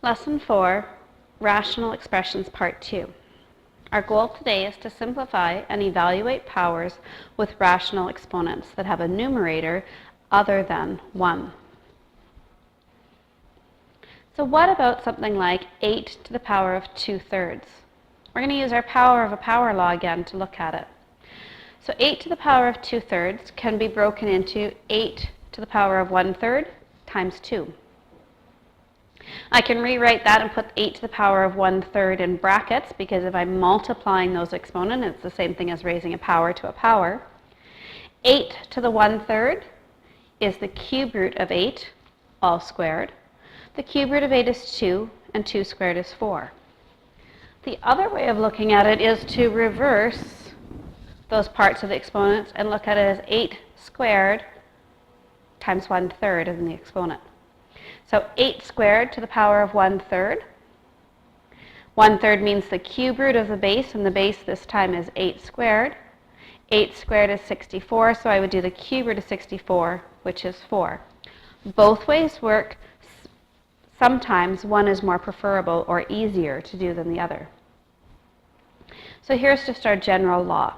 Lesson 4, Rational Expressions Part 2. Our goal today is to simplify and evaluate powers with rational exponents that have a numerator other than 1. So what about something like 8 to the power of 2/3? We're going to use our power of a power law again to look at it. So 8 to the power of 2/3 can be broken into 8 to the power of 1/3 times 2. I can rewrite that and put 8 to the power of 1/3 in brackets, because if I'm multiplying those exponents, it's the same thing as raising a power to a power. 8 to the 1/3 is the cube root of 8, all squared. The cube root of 8 is 2, and 2 squared is 4. The other way of looking at it is to reverse those parts of the exponents and look at it as 8 squared times 1/3 in the exponent. So 8 squared to the power of 1/3. 1/3 means the cube root of the base, and the base this time is 8 squared. 8 squared is 64, so I would do the cube root of 64, which is 4. Both ways work. Sometimes one is more preferable or easier to do than the other. So here's just our general law.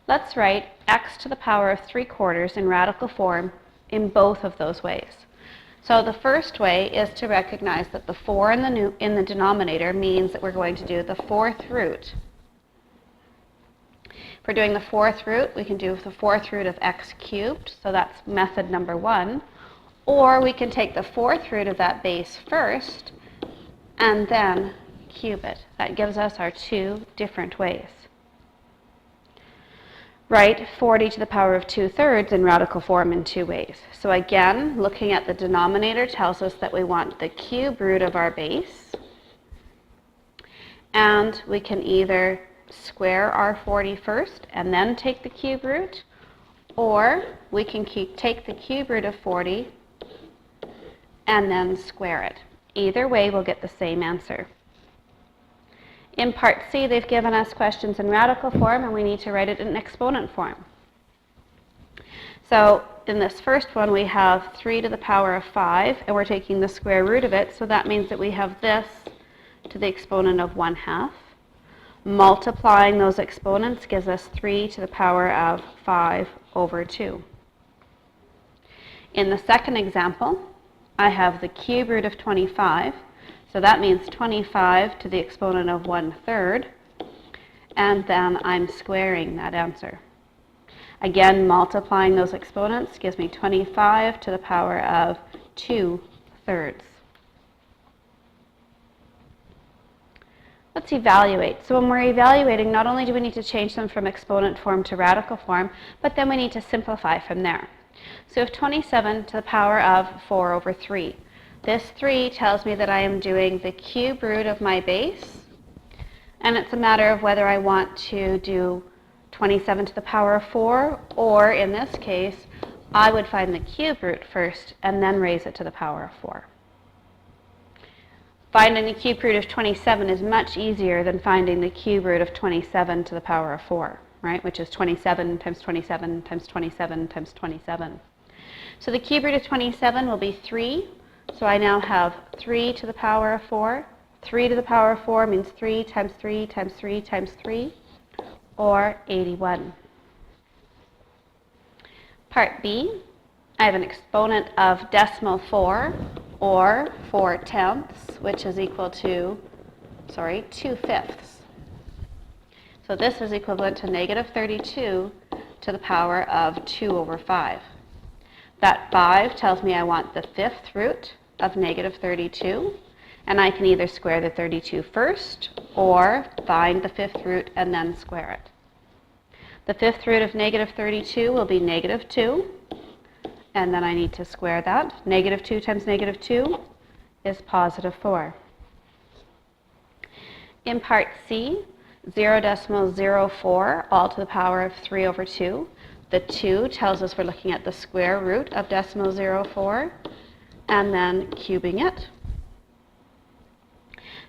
Let's write x to the power of 3/4 in radical form in both of those ways. So the first way is to recognize that the 4 in the denominator means that we're going to do the 4th root. If we're doing the 4th root, we can do the 4th root of x cubed, so that's method number 1. Or we can take the 4th root of that base first and then cube it. That gives us our two different ways. Write 40 to the power of 2/3 in radical form in two ways. So again, looking at the denominator tells us that we want the cube root of our base. And we can either square our 40 first and then take the cube root, or we can take the cube root of 40 and then square it. Either way, we'll get the same answer. In Part C, they've given us questions in radical form, and we need to write it in exponent form. So in this first one, we have 3 to the power of 5, and we're taking the square root of it, so that means that we have this to the exponent of 1/2. Multiplying those exponents gives us 3 to the power of 5 over 2. In the second example, I have the cube root of 25. So that means 25 to the exponent of 1/3, and then I'm squaring that answer. Again, multiplying those exponents gives me 25 to the power of 2/3. Let's evaluate. So when we're evaluating, not only do we need to change them from exponent form to radical form, but then we need to simplify from there. So if 27 to the power of 4 over 3. This 3 tells me that I am doing the cube root of my base, and it's a matter of whether I want to do 27 to the power of 4, or in this case, I would find the cube root first and then raise it to the power of 4. Finding the cube root of 27 is much easier than finding the cube root of 27 to the power of 4, right? Which is 27 times 27 times 27 times 27. So the cube root of 27 will be 3. So I now have 3 to the power of 4. 3 to the power of 4 means 3 times 3 times 3 times 3, or 81. Part B, I have an exponent of decimal 4, or 4/10, which is equal to, 2/5. So this is equivalent to negative 32 to the power of 2 over 5. That 5 tells me I want the 5th root of negative 32, and I can either square the 32 first or find the 5th root and then square it. The 5th root of negative 32 will be negative 2, and then I need to square that. Negative 2 times negative 2 is positive 4. In Part C, 0.04, all to the power of 3 over 2. The 2 tells us we're looking at the square root of 0.04 and then cubing it.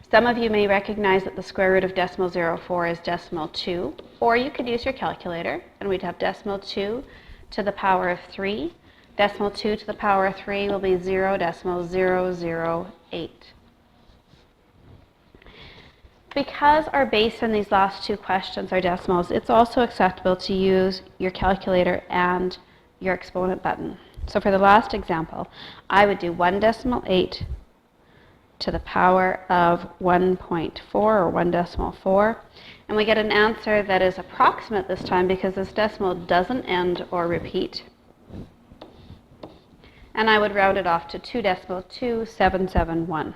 Some of you may recognize that the square root of 0.04 is decimal 2, or you could use your calculator, and we'd have decimal 2 to the power of 3 Decimal 2 to the power of 3 will be 0.008. Because our base in these last two questions are decimals, it's also acceptable to use your calculator and your exponent button. So for the last example, I would do 1.8 to the power of 1.4 or 1.4, and we get an answer that is approximate this time because this decimal doesn't end or repeat. And I would round it off to 2.2771.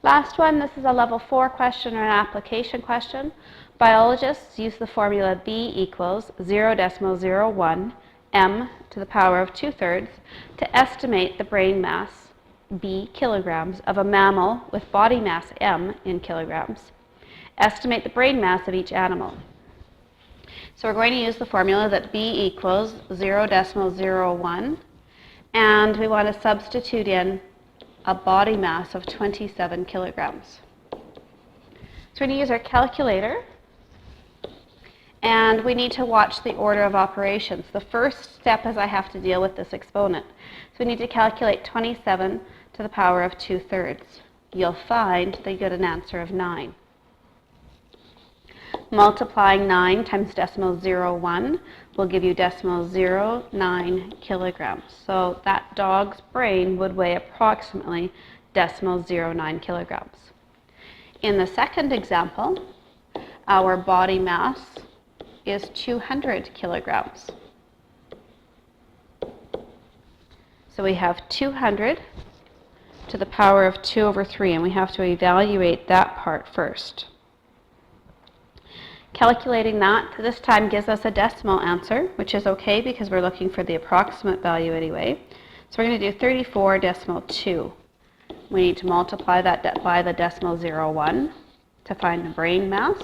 Last one, this is a level 4 question or an application question. Biologists use the formula B equals 0.01 m to the power of 2/3 to estimate the brain mass, B kilograms, of a mammal with body mass m in kilograms. Estimate the brain mass of each animal. So we're going to use the formula that B equals 0.01, and we want to substitute in a body mass of 27 kilograms. So we're going to use our calculator, and we need to watch the order of operations. The first step is I have to deal with this exponent. So we need to calculate 27 to the power of 2/3. You'll find that you get an answer of 9. Multiplying 9 times decimal 0.1 will give you decimal 0.9 kilograms. So that dog's brain would weigh approximately decimal 0.9 kilograms. In the second example, our body mass is 200 kilograms. So we have 200 to the power of 2/3, and we have to evaluate that part first. Calculating that this time gives us a decimal answer, which is okay because we're looking for the approximate value anyway. So we're going to do 34.2. We need to multiply that by the decimal 0.1 to find the brain mass.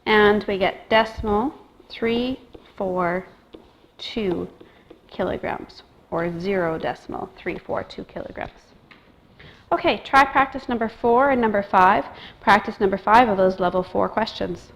And we get decimal 342 kilograms, or 0.342 kilograms. Okay, try practice number 4 and number 5. Practice number 5 of those level 4 questions.